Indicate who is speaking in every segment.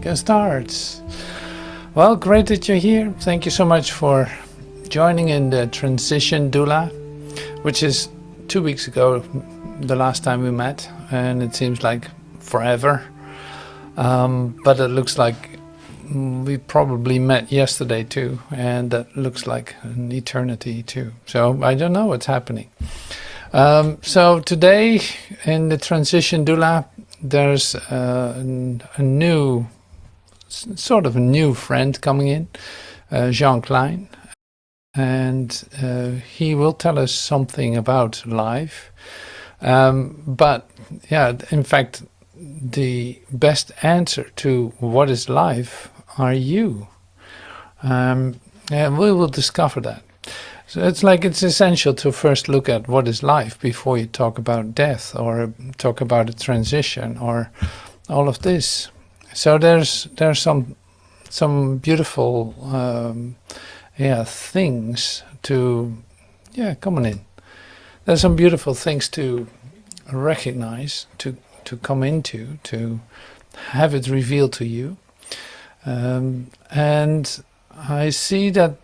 Speaker 1: can start. Well, great that you're here. Thank you so much for joining in the Transition Doula, which is 2 weeks ago, the last time we met, and it seems like forever. But it looks like we probably met yesterday too, and that looks like an eternity too. So I don't know what's happening. So today in the Transition Doula, there's a new, sort of a new friend coming in, Klein, and he will tell us something about life. But yeah, in fact, the best answer to what is life are you. And we will discover that. So it's essential to first look at what is life before you talk about death or talk about a transition or all of this. So there's some beautiful things to come on in. There's some beautiful things to recognize, to come into, to have it revealed to you. And I see that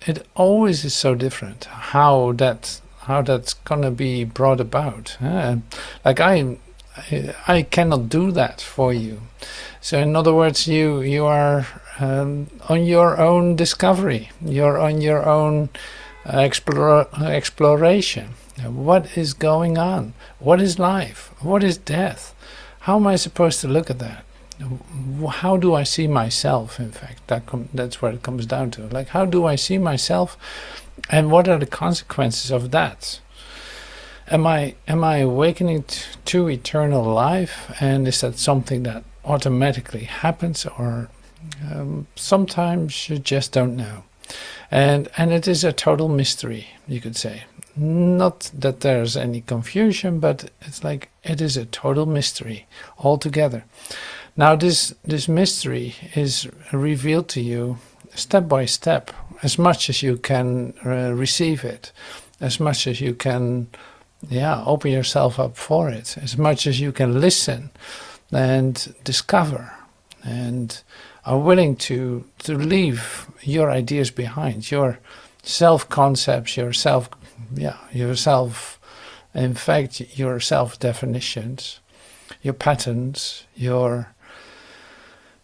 Speaker 1: it always is so different how that's gonna be brought about. Like I cannot do that for you. So in other words, you are on your own discovery. You're on your own exploration. What is going on? What is life? What is death? How am I supposed to look at that? How do I see myself? In fact, that's where it comes down to. Like, how do I see myself, and what are the consequences of that? Am I awakening to eternal life, and is that something that automatically happens, or sometimes you just don't know? And it is a total mystery, you could say. Not that there's any confusion, but it's like it is a total mystery altogether. Now this mystery is revealed to you step by step, as much as you can receive it, as much as you can open yourself up for it, as much as you can listen and discover and are willing to leave your ideas behind, your self-concepts, your self-definitions, your patterns,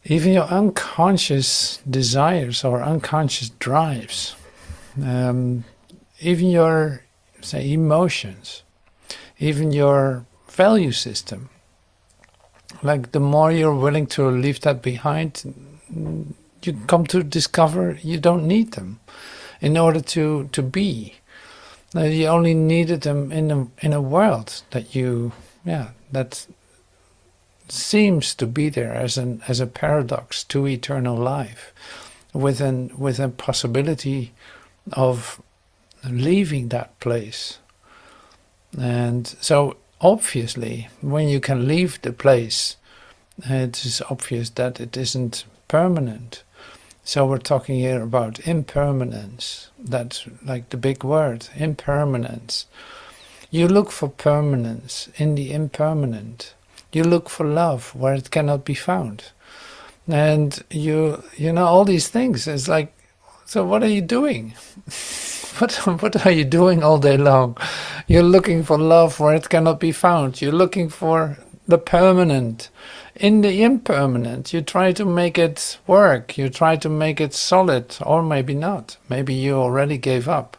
Speaker 1: even your unconscious desires or unconscious drives, even your, say, emotions, even your value system. Like, the more you're willing to leave that behind, you come to discover you don't need them in order to be. You only needed them in a world that that seems to be there as a paradox to eternal life, with a possibility of leaving that place. And so obviously, when you can leave the place, it is obvious that it isn't permanent. So we're talking here about impermanence. That's like the big word, impermanence. You look for permanence in the impermanent. You look for love where it cannot be found. And you know all these things. It's like, so what are you doing? What are you doing all day long? You're looking for love where it cannot be found. You're looking for the permanent in the impermanent. You try to make it work. You try to make it solid, or maybe not. Maybe you already gave up.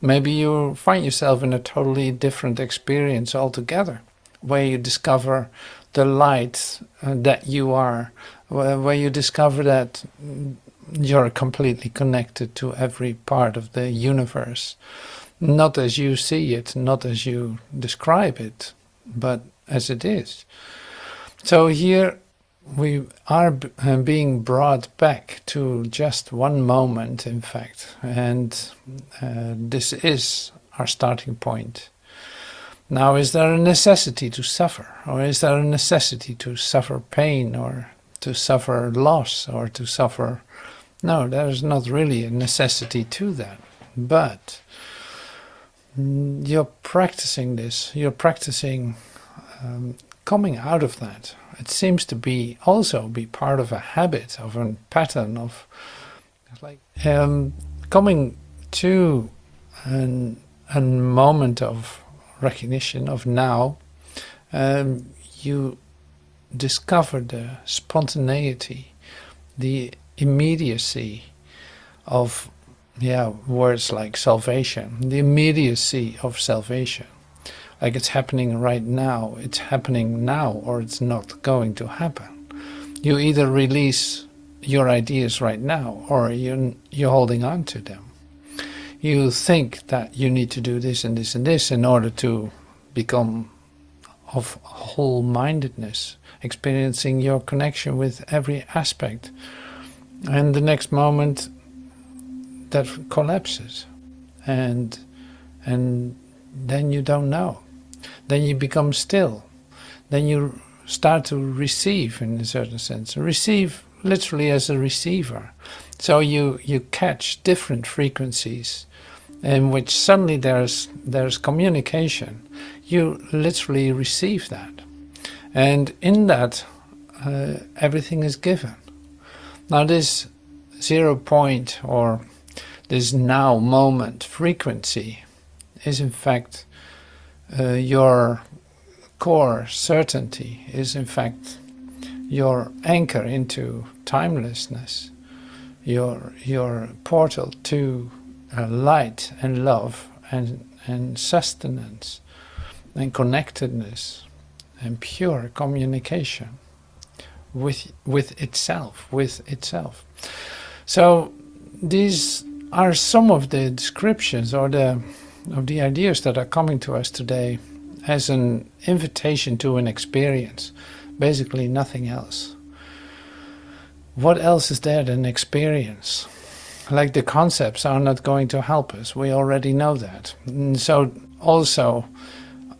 Speaker 1: Maybe you find yourself in a totally different experience altogether, where you discover the light that you are, where you discover that you're completely connected to every part of the universe. Not as you see it, not as you describe it, but as it is. So here we are being brought back to just one moment, in fact, and this is our starting point. Now, is there a necessity to suffer, or is there a necessity to suffer pain, or to suffer loss, or to suffer... No, there is not really a necessity to that, but you're practicing this, you're practicing coming out of that, it seems to be also be part of a habit, of a pattern of like coming to a moment of recognition of now. You discover the spontaneity, the immediacy of words like salvation, the immediacy of salvation. Like it's happening right now, it's happening now, or it's not going to happen. You either release your ideas right now, or you're holding on to them. You think that you need to do this and this and this in order to become of whole-mindedness, experiencing your connection with every aspect. And the next moment that collapses, and then you don't know. Then you become still. Then you start to receive, in a certain sense. Receive literally as a receiver. So you catch different frequencies in which suddenly there's communication. You literally receive that. And in that, everything is given. Now this 0 point, or this now moment frequency, is in fact your core certainty, is in fact your anchor into timelessness, your portal to light and love and sustenance and connectedness and pure communication with itself. So these are some of the descriptions or of the ideas that are coming to us today as an invitation to an experience. Basically nothing else. What else is there than experience? Like the concepts are not going to help us. We already know that. And so also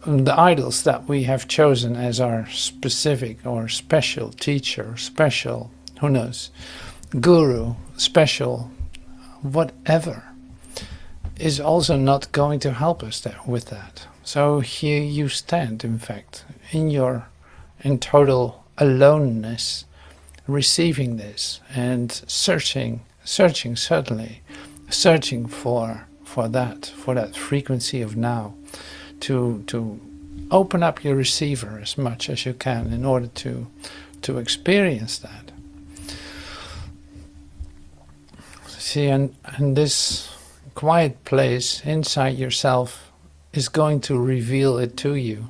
Speaker 1: the idols that we have chosen as our specific or special teacher, special, who knows, guru, special, whatever, is also not going to help us with that. So here you stand, in fact, in total aloneness, receiving this and searching certainly, searching for that frequency of now, to open up your receiver as much as you can in order to experience that. See, and this quiet place inside yourself is going to reveal it to you.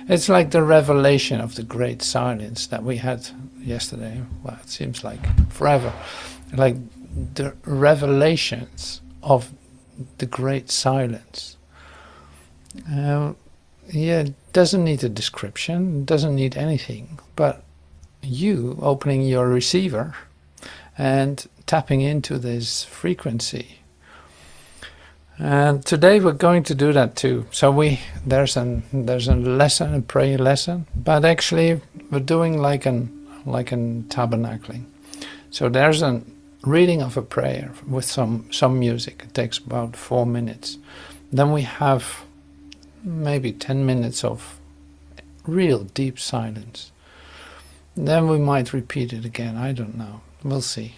Speaker 1: It's like the revelation of the great silence that we had yesterday. Well, it seems like forever. Like the revelations of the great silence. It doesn't need a description, doesn't need anything, but you opening your receiver and tapping into this frequency. And today we're going to do that too. So there's a lesson, a prayer lesson, but actually we're doing like an tabernacling. So there's a reading of a prayer with some music. It takes about 4 minutes. Then we have maybe 10 minutes of real deep silence. Then we might repeat it again. I don't know. We'll see.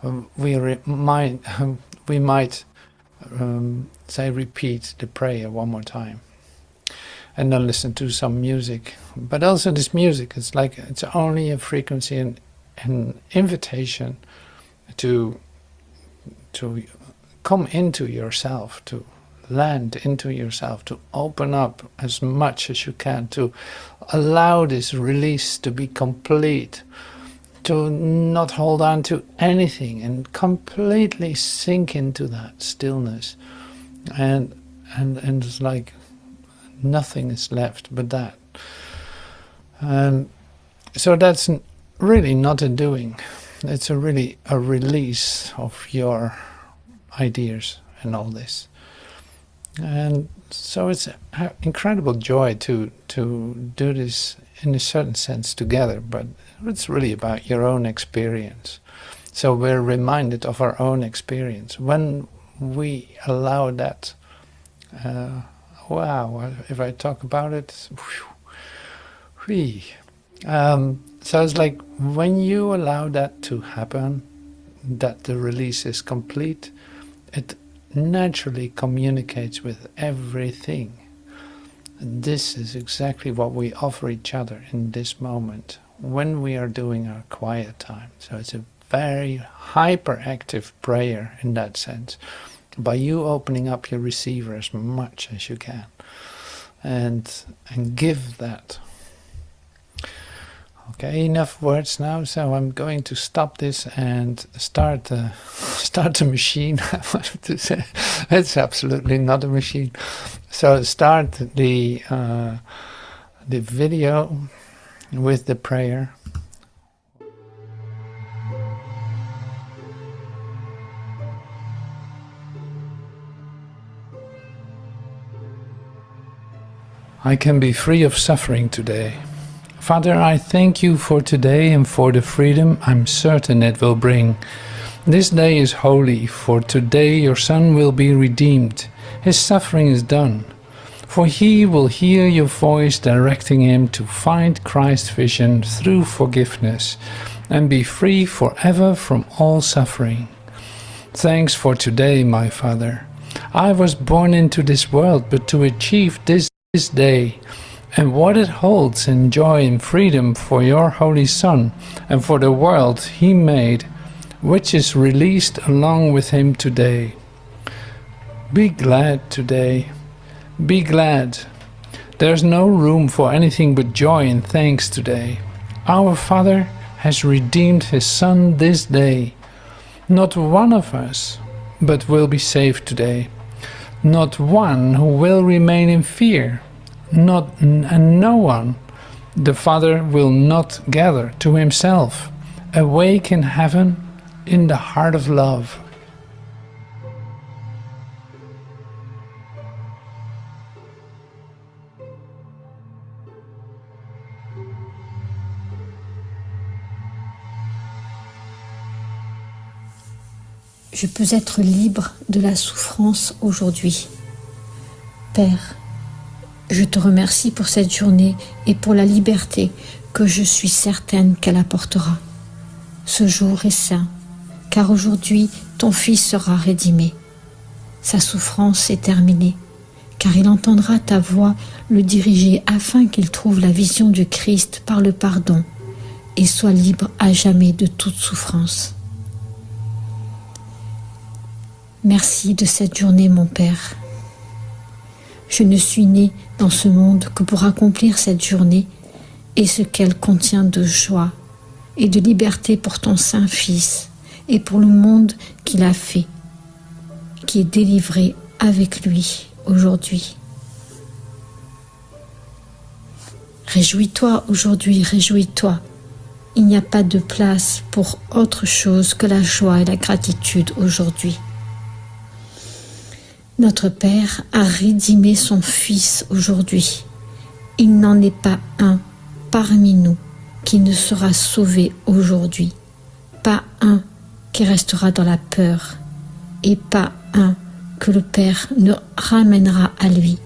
Speaker 1: We might say repeat the prayer one more time, and then listen to some music. But also this music, it's only a frequency and an invitation to come into yourself, to land into yourself, to open up as much as you can, to allow this release to be complete, to not hold on to anything and completely sink into that stillness, and it's like nothing is left but that. So that's really not a doing. It's really a release of your ideas and all this. And so it's an incredible joy to do this in a certain sense together, but it's really about your own experience. So we're reminded of our own experience. When we allow that, wow, if I talk about it, free. So it's like when you allow that to happen, that the release is complete, it naturally communicates with everything. And this is exactly what we offer each other in this moment when we are doing our quiet time. So it's a very hyperactive prayer in that sense, by you opening up your receiver as much as you can and give that. Okay, enough words now, so I'm going to stop this and start the machine. I wanted to say it's absolutely not a machine. So start the video with the prayer. I can be free of suffering today. Father, I thank you for today and for the freedom I'm certain it will bring. This day is holy, for today your Son will be redeemed. His suffering is done, for he will hear your voice directing him to find Christ's vision through forgiveness and be free forever from all suffering. Thanks for today, my Father. I was born into this world, but to achieve this day and what it holds in joy and freedom for your Holy Son and for the world he made, which is released along with him today. Be glad today. Be glad. There's no room for anything but joy and thanks today. Our Father has redeemed his Son this day. Not one of us but will be saved today. Not one who will remain in fear. And no one the Father will not gather to himself, awake in heaven, in the heart of love.
Speaker 2: Je peux être libre de la souffrance aujourd'hui. Père, je te remercie pour cette journée et pour la liberté que je suis certaine qu'elle apportera. Ce jour est saint, car aujourd'hui ton Fils sera rédimé. Sa souffrance est terminée, car il entendra ta voix le diriger afin qu'il trouve la vision du Christ par le pardon et soit libre à jamais de toute souffrance. Merci de cette journée, mon Père. Je ne suis né dans ce monde que pour accomplir cette journée et ce qu'elle contient de joie et de liberté pour ton Saint-Fils et pour le monde qu'il a fait, qui est délivré avec lui aujourd'hui. Réjouis-toi aujourd'hui, réjouis-toi. Il n'y a pas de place pour autre chose que la joie et la gratitude aujourd'hui. Notre Père a rédimé son Fils aujourd'hui. Il n'en est pas un parmi nous qui ne sera sauvé aujourd'hui. Pas un qui restera dans la peur. Et pas un que le Père ne ramènera à lui,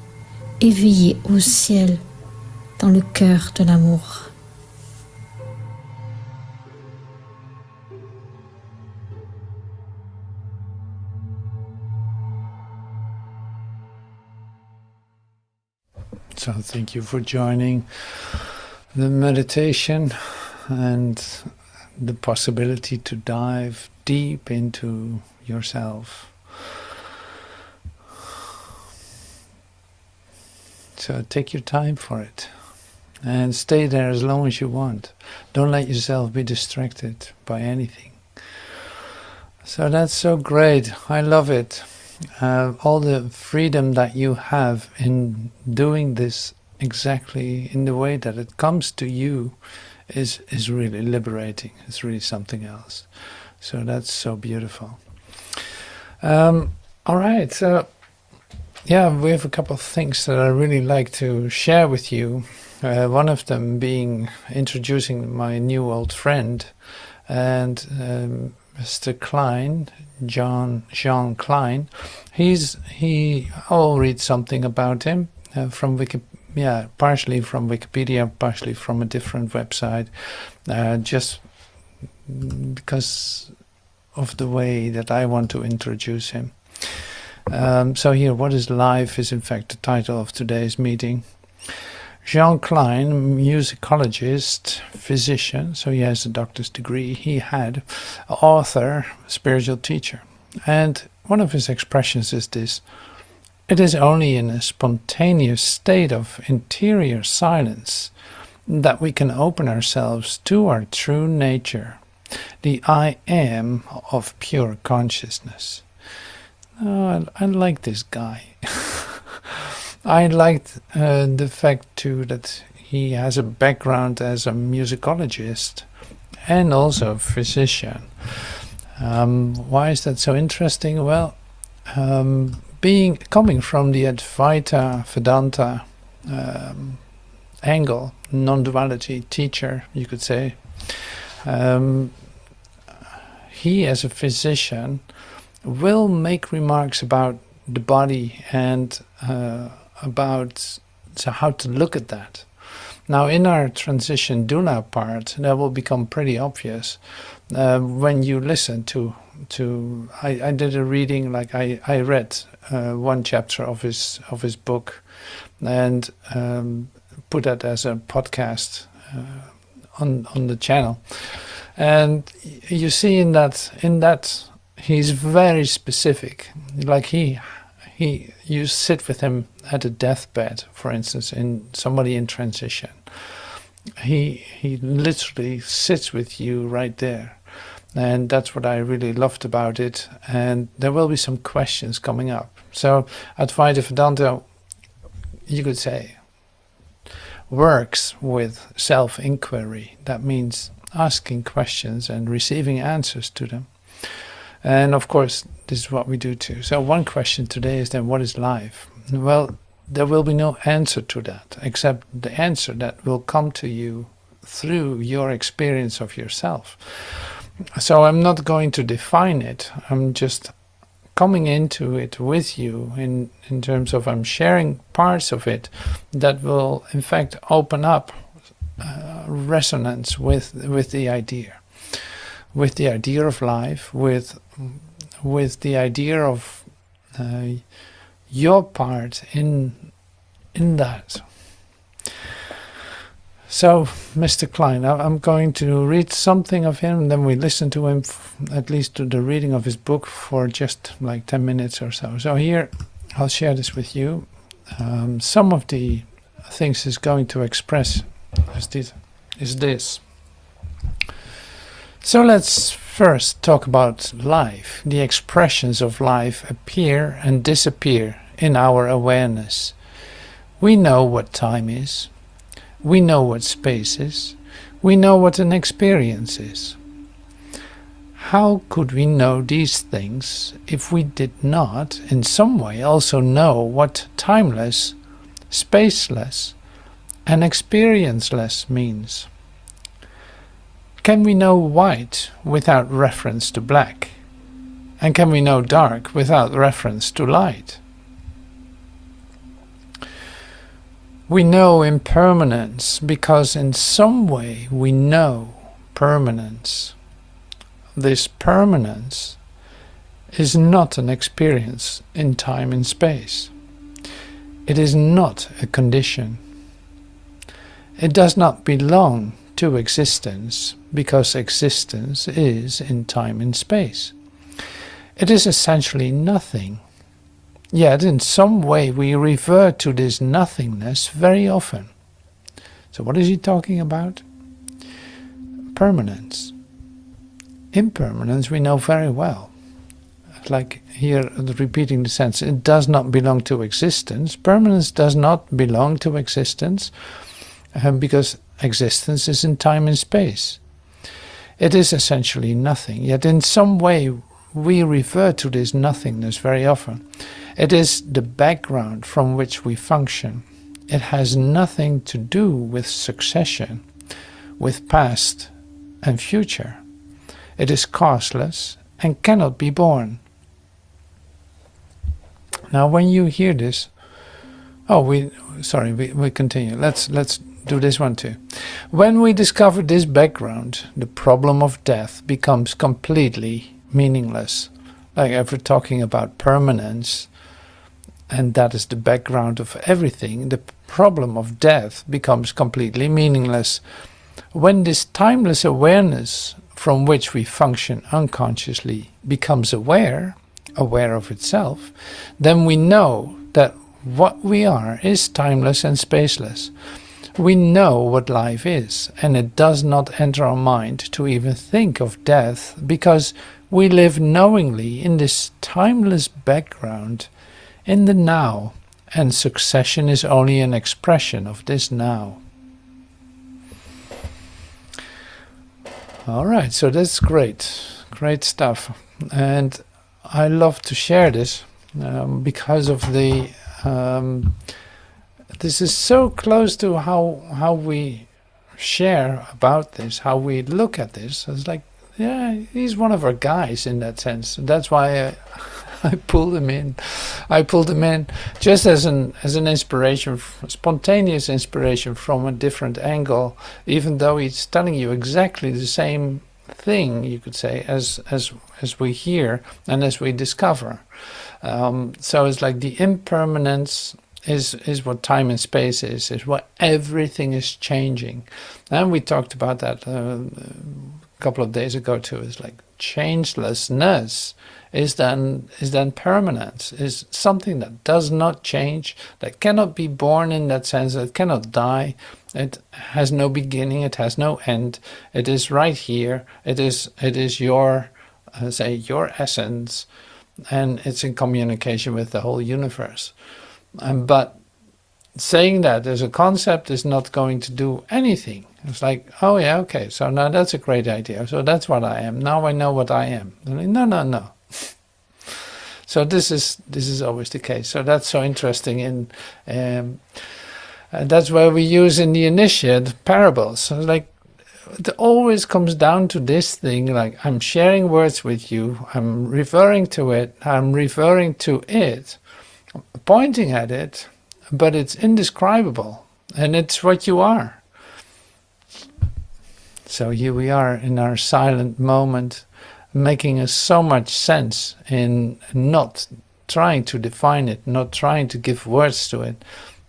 Speaker 2: éveillé au ciel, dans le cœur de l'amour.
Speaker 1: So thank you for joining the meditation and the possibility to dive deep into yourself. So take your time for it and stay there as long as you want. Don't let yourself be distracted by anything. So that's so great. I love it. All the freedom that you have in doing this exactly in the way that it comes to you is really liberating. It's really something else. So that's so beautiful. All right, so yeah, we have a couple of things that I really like to share with you. One of them being introducing my new old friend, and Mr. Klein, Jean Klein. I'll read something about him from partially from Wikipedia, partially from a different website, just because of the way that I want to introduce him. So here, What is Life is in fact the title of today's meeting. Jean Klein, musicologist, physician, so he has a doctor's degree, he had author, spiritual teacher. And one of his expressions is this: it is only in a spontaneous state of interior silence that we can open ourselves to our true nature, the I am of pure consciousness. Oh, I like this guy. I liked the fact too that he has a background as a musicologist and also a physician. Why is that so interesting? Well, coming from the Advaita Vedanta angle, non-duality teacher, you could say, he as a physician will make remarks about the body and about how to look at that. Now, in our transition doula part, that will become pretty obvious when you listen to. I did a reading, like I read one chapter of his book, and put that as a podcast on the channel. And you see in that he's very specific. Like you sit with him at a deathbed, for instance, in somebody in transition. He literally sits with you right there. And that's what I really loved about it. And there will be some questions coming up. So Advaita Vedanta, you could say, works with self-inquiry. That means asking questions and receiving answers to them. And of course, this is what we do too. So one question today is then, what is life? Well, there will be no answer to that, except the answer that will come to you through your experience of yourself. So I'm not going to define it. I'm just coming into it with you in terms of I'm sharing parts of it that will in fact open up resonance with the idea. With the idea of life, with the idea of your part in that. So, Mr. Klein, I'm going to read something of him, and then we listen to him, at least to the reading of his book, for just like 10 minutes or so. So here, I'll share this with you. Some of the things he's going to express is this. So let's first talk about life. The expressions of life appear and disappear in our awareness. We know what time is. We know what space is. We know what an experience is. How could we know these things if we did not, in some way, also know what timeless, spaceless, and experienceless means? Can we know white without reference to black? And can we know dark without reference to light? We know impermanence because in some way we know permanence. This permanence is not an experience in time and space. It is not a condition. It does not belong to existence because existence is in time and space. It is essentially nothing. Yet in some way we refer to this nothingness very often. So what is he talking about? Permanence. Impermanence we know very well. Like here, repeating the sentence, it does not belong to existence. Permanence does not belong to existence because existence is in time and space. It is essentially nothing, yet in some way we refer to this nothingness very often. It is the background from which we function. It has nothing to do with succession, with past and future. It is causeless and cannot be born. Now when you hear this, Oh, we continue. Let's do this one too. When we discover this background, the problem of death becomes completely meaningless. Like if we're talking about permanence, and that is the background of everything, the problem of death becomes completely meaningless. When this timeless awareness from which we function unconsciously becomes aware of itself, then we know that what we are is timeless and spaceless. We know what life is, and it does not enter our mind to even think of death, because we live knowingly in this timeless background in the now, and succession is only an expression of this now. All right, so that's great stuff, and I love to share this because of the this is so close to how we share about this, how we look at this. It's like, yeah, he's one of our guys in that sense. That's why I pulled him in. I pulled him in just as an inspiration, spontaneous inspiration from a different angle, even though he's telling you exactly the same thing, you could say, as we hear and as we discover. So it's like the impermanence is what time and space is what everything is changing. And we talked about that a couple of days ago too. It's like changelessness is then permanence, is something that does not change, that cannot be born in that sense, that cannot die. It has no beginning, it has no end. It is right here. It is your your essence, and it's in communication with the whole universe. But saying that as a concept is not going to do anything. It's like, oh yeah, okay, so now that's a great idea. So that's what I am. Now I know what I am. Like, no. So this is always the case. So that's so interesting. And that's why we use in the initiate parables. So like, it always comes down to this thing, like I'm sharing words with you, I'm referring to it, I'm referring to it, pointing at it, but it's indescribable, and it's what you are. So here we are in our silent moment, making so much sense in not trying to define it, not trying to give words to it,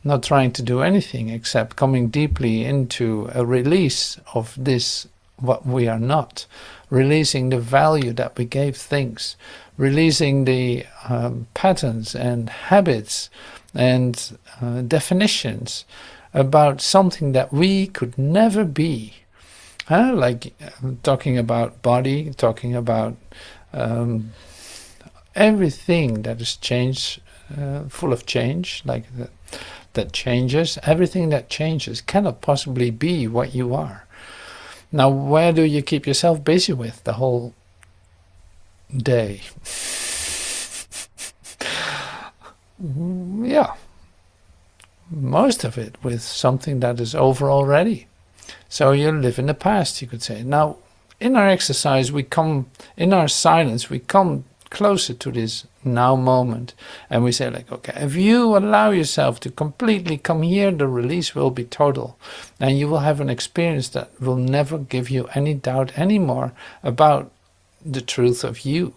Speaker 1: not trying to do anything except coming deeply into a release of this, what we are not, releasing the value that we gave things, releasing the patterns and habits and definitions about something that we could never be. Like talking about body, talking about everything that is change, full of change, like that changes. Everything that changes cannot possibly be what you are. Now, where do you keep yourself busy with the whole day? Yeah, most of it with something that is over already. So you live in the past, you could say. Now, in our exercise, in our silence, we come closer to this now moment, and we say like, okay, if you allow yourself to completely come here, the release will be total, and you will have an experience that will never give you any doubt anymore about the truth of you.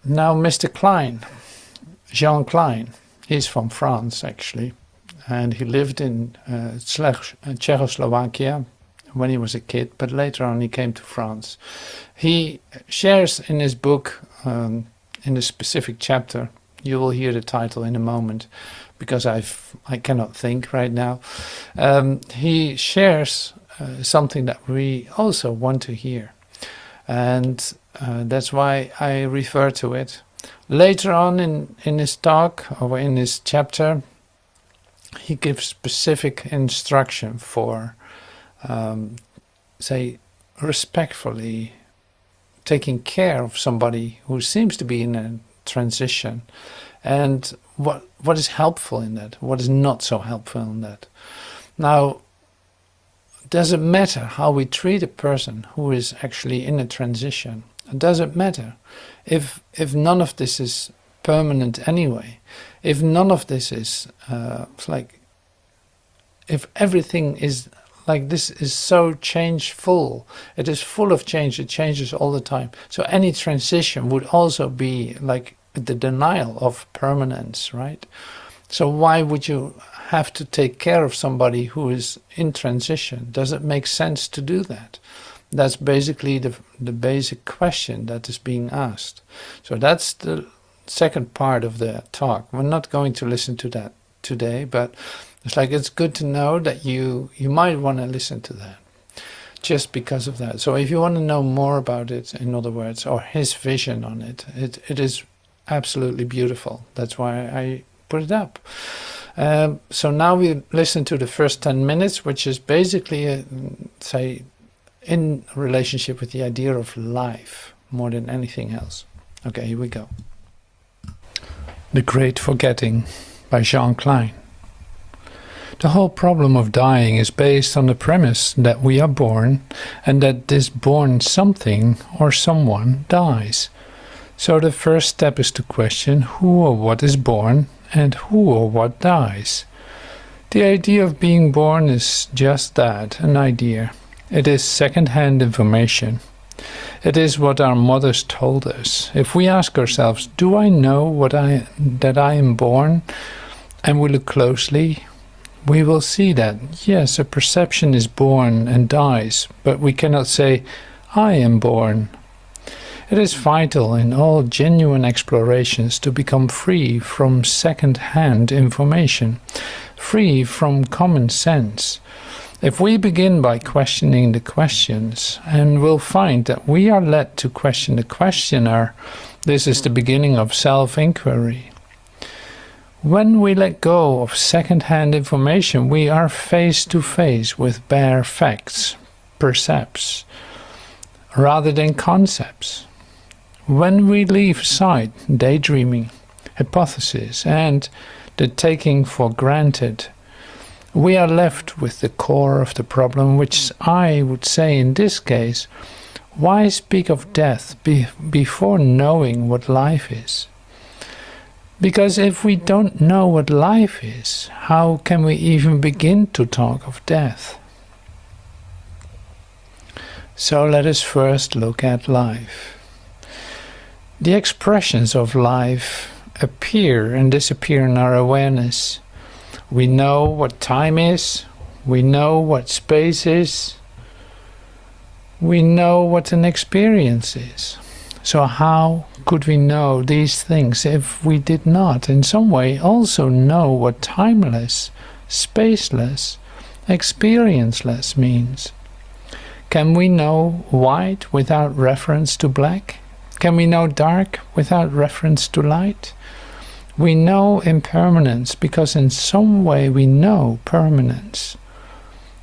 Speaker 1: Now, Mr. Klein, Jean Klein, he's from France actually, and he lived in Czechoslovakia when he was a kid, but later on he came to France. He shares in his book, in a specific chapter, you will hear the title in a moment, because I cannot think right now. He shares something that we also want to hear, and that's why I refer to it. Later on in his talk, or in his chapter, he gives specific instruction for say respectfully taking care of somebody who seems to be in a transition, and what is helpful in that, what is not so helpful in that. Now, does it matter how we treat a person who is actually in a transition? Does it matter if none of this is permanent anyway. If none of this is, it's like, if everything is like this is so changeful, it is full of change, it changes all the time. So any transition would also be like the denial of permanence, right? So why would you have to take care of somebody who is in transition? Does it make sense to do that? That's basically the basic question that is being asked. So that's the second part of the talk. We're not going to listen to that today, but it's like it's good to know that you might want to listen to that just because of that. So if you want to know more about it, in other words, or his vision on it, it is absolutely beautiful. That's why I put it up. So now we listen to the first 10 minutes, which is basically, say, in relationship with the idea of life more than anything else. Okay, here we go. The Great Forgetting by Klein. The whole problem of dying is based on the premise that we are born and that this born something or someone dies. So the first step is to question who or what is born and who or what dies. The idea of being born is just that, an idea. It is second-hand information. It is what our mothers told us. If we ask ourselves, do I know that I am born? And we look closely, we will see that, yes, a perception is born and dies, but we cannot say, I am born. It is vital in all genuine explorations to become free from second-hand information, free from common sense. If we begin by questioning the questions, and we'll find that we are led to question the questioner, this is the beginning of self-inquiry. When we let go of second-hand information, we are face to face with bare facts, percepts, rather than concepts. When we leave aside daydreaming, hypothesis, and the taking for granted, we are left with the core of the problem, which I would say in this case, why speak of death before knowing what life is? Because if we don't know what life is, how can we even begin to talk of death? So let us first look at life. The expressions of life appear and disappear in our awareness. We know what time is, we know what space is, we know what an experience is. So how could we know these things if we did not in some way also know what timeless, spaceless, experienceless means? Can we know white without reference to black? Can we know dark without reference to light? We know impermanence because in some way we know permanence.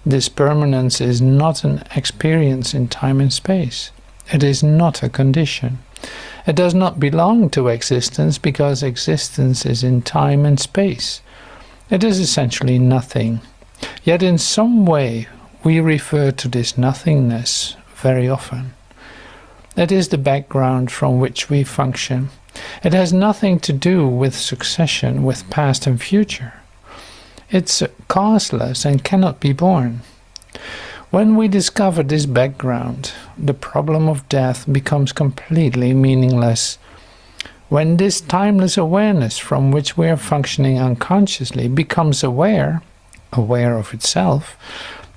Speaker 1: This permanence is not an experience in time and space. It is not a condition. It does not belong to existence because existence is in time and space. It is essentially nothing. Yet in some way we refer to this nothingness very often. It is the background from which we function. It has nothing to do with succession, with past and future. It's causeless and cannot be born. When we discover this background, the problem of death becomes completely meaningless. When this timeless awareness from which we are functioning unconsciously becomes aware of itself,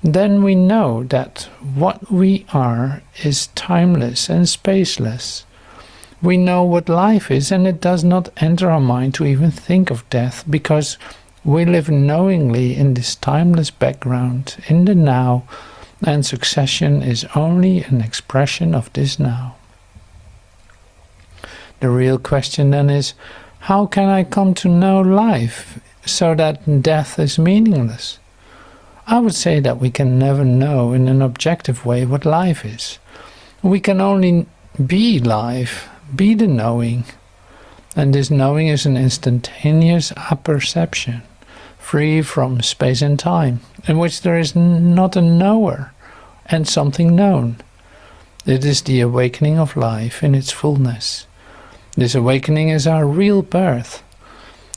Speaker 1: then we know that what we are is timeless and spaceless. We know what life is, and it does not enter our mind to even think of death because we live knowingly in this timeless background, in the now, and succession is only an expression of this now. The real question then is, how can I come to know life so that death is meaningless? I would say that we can never know in an objective way what life is. We can only be life, be the knowing, and this knowing is an instantaneous apperception, free from space and time, in which there is not a knower and something known. It is the awakening of life in its fullness. This awakening is our real birth.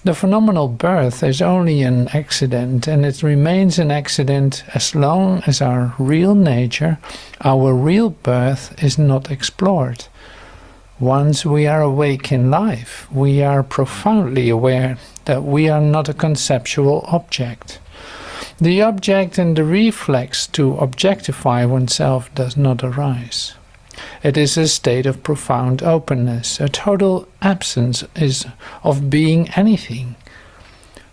Speaker 1: The phenomenal birth is only an accident, and it remains an accident as long as our real nature, our real birth, is not explored. Once we are awake in life, we are profoundly aware that we are not a conceptual object. The object and the reflex to objectify oneself does not arise. It is a state of profound openness, a total absence of being anything,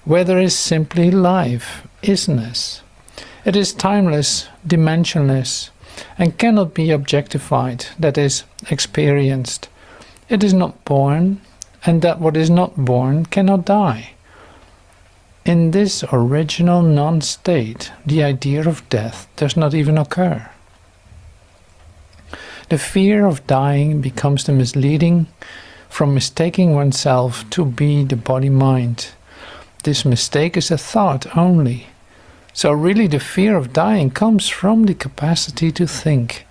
Speaker 1: where there is simply life, isness. It is timeless, dimensionless, and cannot be objectified, that is, experienced. It is not born, and that what is not born cannot die. In this original non-state, the idea of death does not even occur. The fear of dying becomes the misleading from mistaking oneself to be the body-mind. This mistake is a thought only. So really the fear of dying comes from the capacity to think.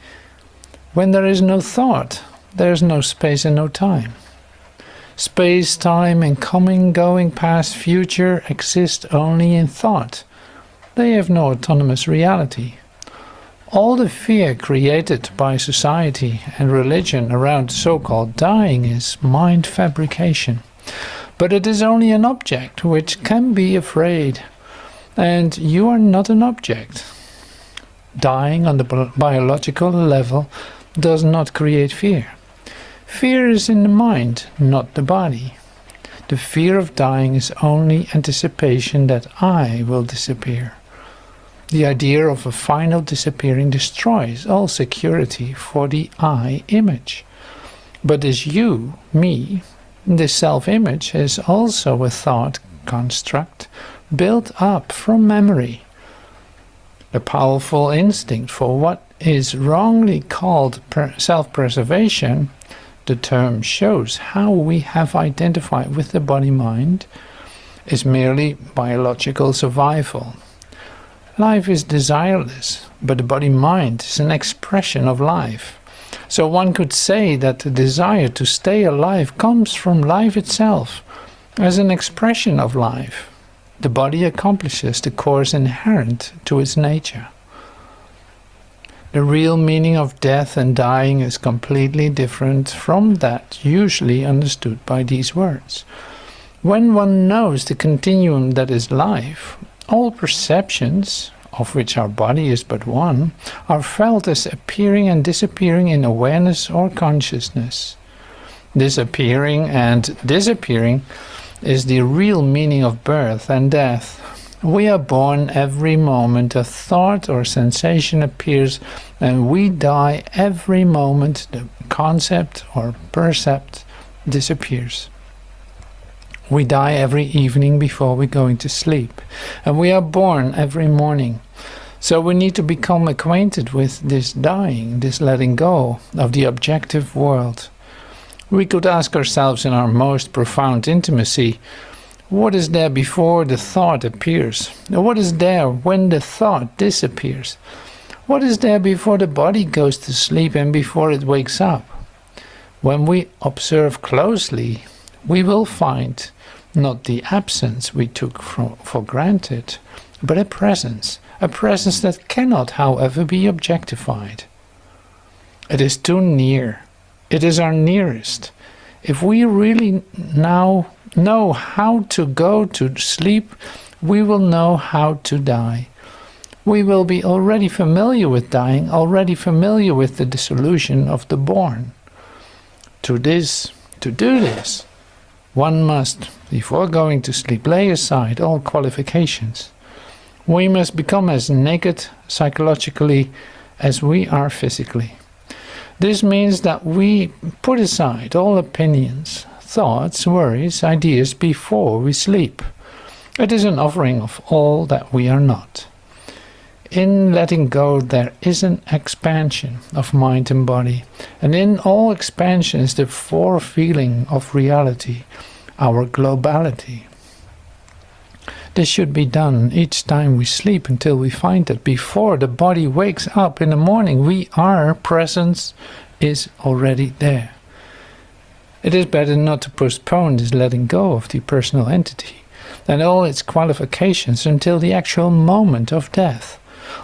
Speaker 1: When there is no thought, there is no space and no time. Space, time, and coming, going, past, future exist only in thought. They have no autonomous reality. All the fear created by society and religion around so-called dying is mind fabrication. But it is only an object which can be afraid, and you are not an object. Dying on the biological level does not create fear. Fear is in the mind, not the body. The fear of dying is only anticipation that I will disappear. The idea of a final disappearing destroys all security for the I image. But this you, me, this self-image is also a thought construct built up from memory. The powerful instinct for what is wrongly called self-preservation, the term shows how we have identified with the body-mind, is merely biological survival. Life is desireless, but the body-mind is an expression of life. So one could say that the desire to stay alive comes from life itself, as an expression of life. The body accomplishes the course inherent to its nature. The real meaning of death and dying is completely different from that usually understood by these words. When one knows the continuum that is life, all perceptions, of which our body is but one, are felt as appearing and disappearing in awareness or consciousness. This appearing and disappearing is the real meaning of birth and death. We are born every moment a thought or sensation appears, and we die every moment the concept or percept disappears. We die every evening before we go into sleep, and we are born every morning. So we need to become acquainted with this dying, this letting go of the objective world. We could ask ourselves in our most profound intimacy, what is there before the thought appears? What is there when the thought disappears? What is there before the body goes to sleep and before it wakes up? When we observe closely, we will find not the absence we took for granted, but a presence that cannot, however, be objectified. It is too near. It is our nearest. If we really now know how to go to sleep, we will know how to die. We will be already familiar with dying, already familiar with the dissolution of the born. To do this, one must, before going to sleep, lay aside all qualifications. We must become as naked psychologically as we are physically. This means that we put aside all opinions, thoughts, worries, ideas before we sleep. It is an offering of all that we are not. In letting go there is an expansion of mind and body, and in all expansion is the forefeeling of reality, our globality. This should be done each time we sleep until we find that before the body wakes up in the morning, our presence is already there. It is better not to postpone this letting go of the personal entity and all its qualifications until the actual moment of death.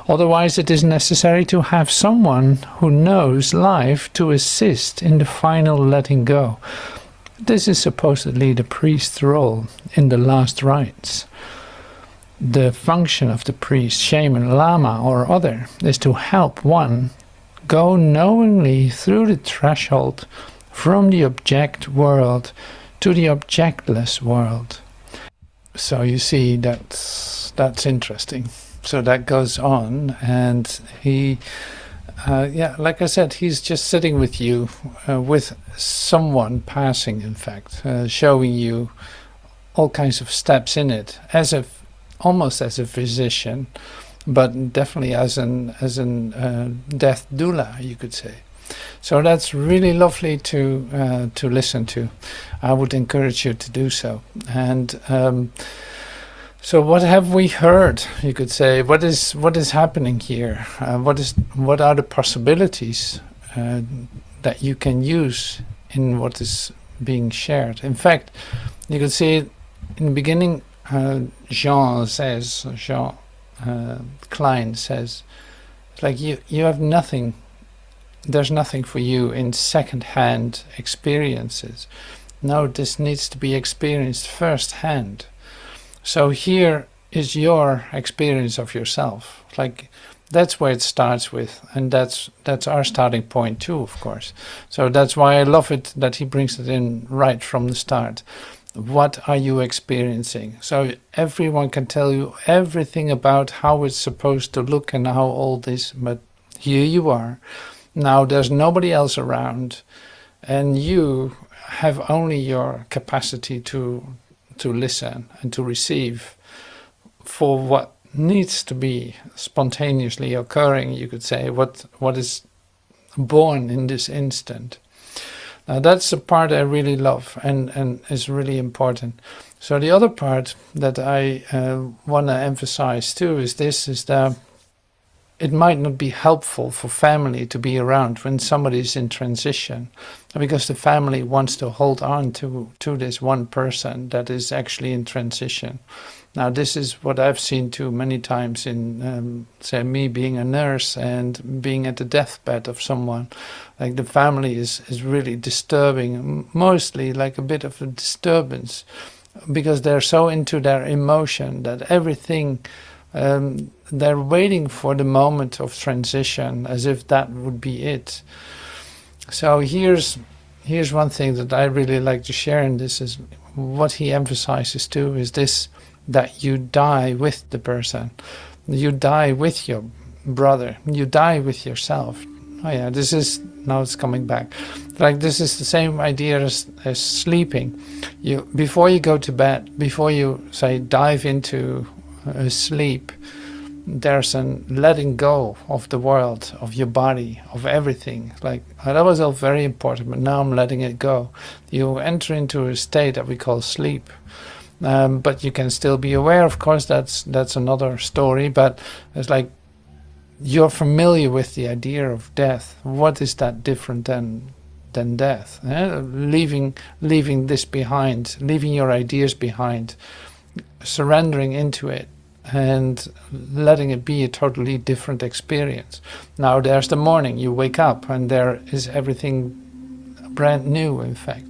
Speaker 1: Otherwise, it is necessary to have someone who knows life to assist in the final letting go. This is supposedly the priest's role in the last rites. The function of the priest, shaman, lama, or other is to help one go knowingly through the threshold from the object world to the objectless world. So you see, that's interesting. So that goes on, and he, like I said, he's just sitting with you, with someone passing, in fact, showing you all kinds of steps in it, almost as a physician, but definitely as an death doula, you could say. So that's really lovely to listen to. I would encourage you to do so. And so what have we heard? You could say, what is happening here? What are the possibilities that you can use in what is being shared? In fact, you could see in the beginning, Klein says, like you have nothing. There's nothing for you in second-hand experiences. No, this needs to be experienced first-hand. So here is your experience of yourself. Like that's where it starts with, and that's our starting point too, of course. So that's why I love it that he brings it in right from the start. What are you experiencing? So everyone can tell you everything about how it's supposed to look and how all this, but here you are. Now there's nobody else around, and you have only your capacity to listen and to receive for what needs to be spontaneously occurring, you could say, what is born in this instant. Now that's the part I really love and is really important. So the other part that I want to emphasize too is that it might not be helpful for family to be around when somebody is in transition, because the family wants to hold on to this one person that is actually in transition. Now this is what I've seen too many times in, say, me being a nurse and being at the deathbed of someone. Like the family is really disturbing, mostly like a bit of a disturbance, because they're so into their emotion that everything, they're waiting for the moment of transition as if that would be it. So here's one thing that I really like to share in this, is what he emphasizes too, is this, that you die with the person. You die with your brother. You die with yourself. Oh yeah, this is, now it's coming back. Like this is the same idea as sleeping. Before you go to bed, before you say dive into sleep, there's a letting go of the world, of your body, of everything. Like that was all very important, but now I'm letting it go. You enter into a state that we call sleep. But you can still be aware, of course, that's another story, but it's like you're familiar with the idea of death. What is that different than death? Leaving this behind, leaving your ideas behind, surrendering into it, and letting it be a totally different experience. Now there's the morning, you wake up, and there is everything brand new, in fact.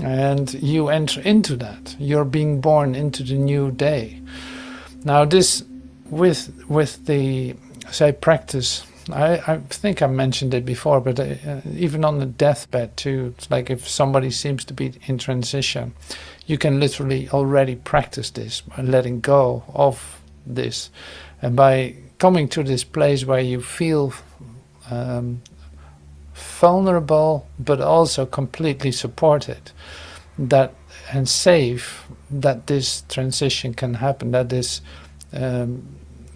Speaker 1: And you enter into that. You're being born into the new day. Now this, with the, say, practice, I think I mentioned it before, but even on the deathbed too, it's like if somebody seems to be in transition, you can literally already practice this by letting go of this, and by coming to this place where you feel vulnerable but also completely supported, that and safe, that this transition can happen, that this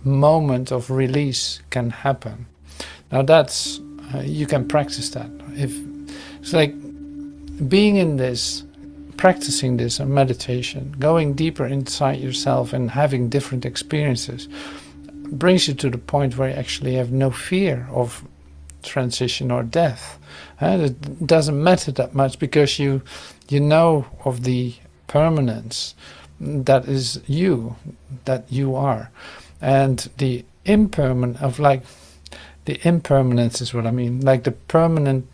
Speaker 1: moment of release can happen. Now that's you can practice that. If it's like being in this, practicing this in meditation, going deeper inside yourself and having different experiences brings you to the point where you actually have no fear of transition or death. It doesn't matter that much because you know of the permanence that is you, that you are. And the impermanence is what I mean, like the permanent,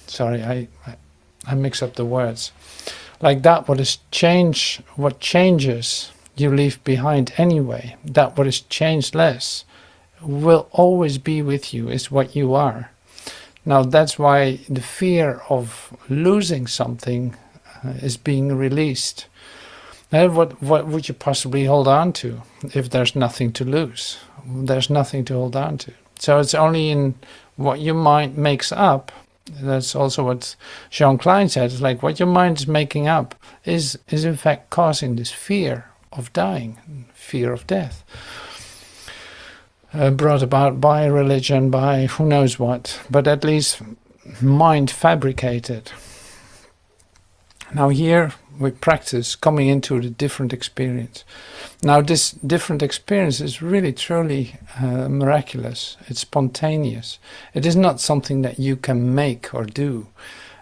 Speaker 1: sorry, I mix up the words. Like that what changes you leave behind anyway, that what is changeless will always be with you, is what you are. Now that's why the fear of losing something is being released. And what would you possibly hold on to if there's nothing to lose? There's nothing to hold on to. So it's only in what your mind makes up. That's also what Klein said. It's like what your mind is making up is in fact causing this fear of dying, fear of death. Brought about by religion, by who knows what, but at least mind fabricated. Now here we practice coming into the different experience. Now this different experience is really truly miraculous. It's spontaneous. It is not something that you can make or do.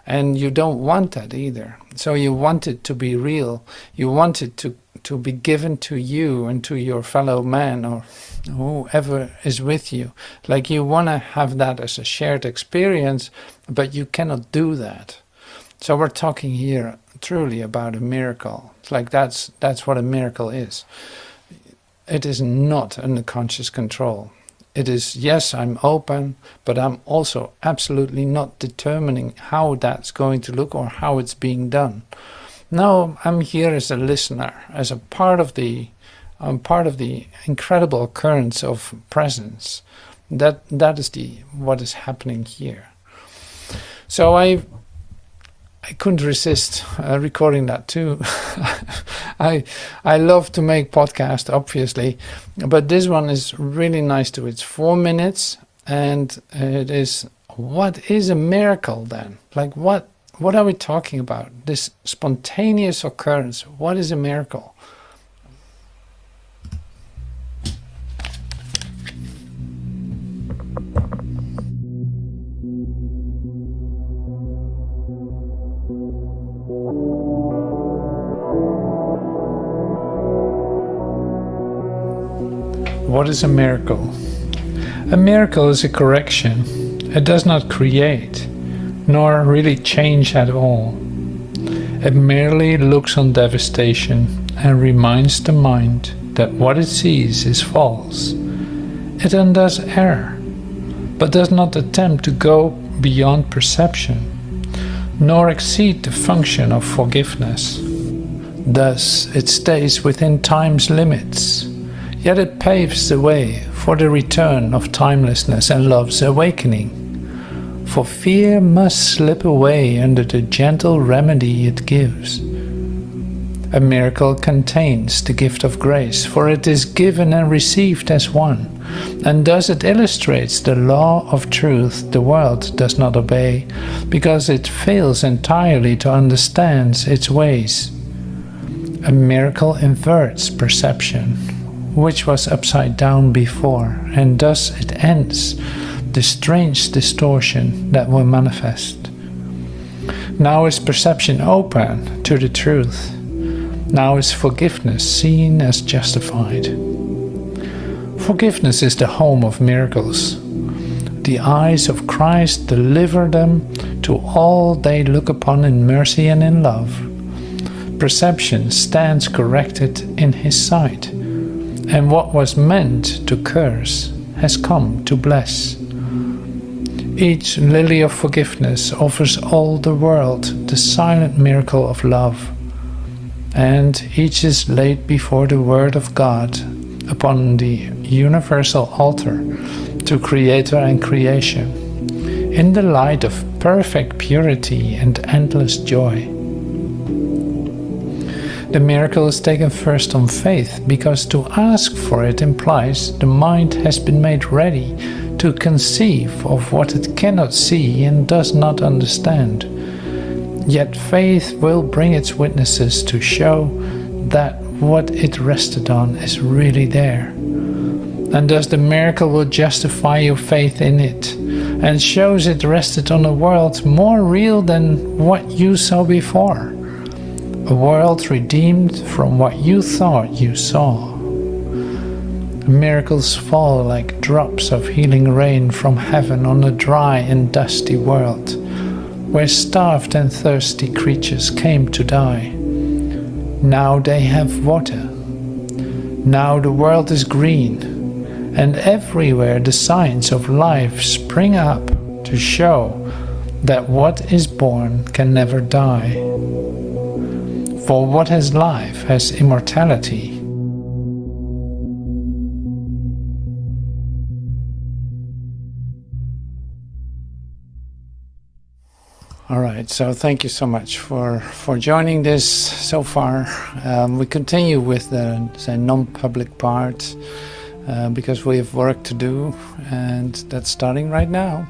Speaker 1: And you don't want that either. So you want it to be real. You want it to be given to you and to your fellow man or whoever is with you. Like you want to have that as a shared experience, but you cannot do that. So we're talking here truly about a miracle. It's like that's what a miracle is. It is not under conscious control. It is, yes, I'm open, but I'm also absolutely not determining how that's going to look or how it's being done. No, I'm here as a listener, as a part of the incredible occurrence of presence. That is what is happening here. So I couldn't resist recording that too. I love to make podcasts, obviously, but this one is really nice too. It's 4 minutes, and it is, what is a miracle then? Like what are we talking about? This spontaneous occurrence, what is a miracle? What is a miracle? A miracle is a correction. It does not create, nor really change at all. It merely looks on devastation and reminds the mind that what it sees is false. It undoes error, but does not attempt to go beyond perception, nor exceed the function of forgiveness. Thus, it stays within time's limits. Yet it paves the way for the return of timelessness and love's awakening. For fear must slip away under the gentle remedy it gives. A miracle contains the gift of grace, for it is given and received as one, and thus it illustrates the law of truth the world does not obey, because it fails entirely to understand its ways. A miracle inverts perception, which was upside down before, and thus it ends the strange distortion that will manifest. Now is perception open to the truth. Now is forgiveness seen as justified. Forgiveness is the home of miracles. The eyes of Christ deliver them to all they look upon in mercy and in love. Perception stands corrected in his sight, and what was meant to curse has come to bless. Each lily of forgiveness offers all the world the silent miracle of love, and each is laid before the Word of God upon the universal altar to Creator and creation, in the light of perfect purity and endless joy. The miracle is taken first on faith, because to ask for it implies the mind has been made ready to conceive of what it cannot see and does not understand. Yet faith will bring its witnesses to show that what it rested on is really there. and thus the miracle will justify your faith in it, and shows it rested on a world more real than what you saw before, a world redeemed from what you thought you saw. Miracles fall like drops of healing rain from heaven on a dry and dusty world, where starved and thirsty creatures came to die. Now they have water. Now the world is green, and everywhere the signs of life spring up to show that what is born can never die. For what has life has immortality. All right, so thank you so much for joining this so far. We continue with the non-public part because we have work to do, and that's starting right now.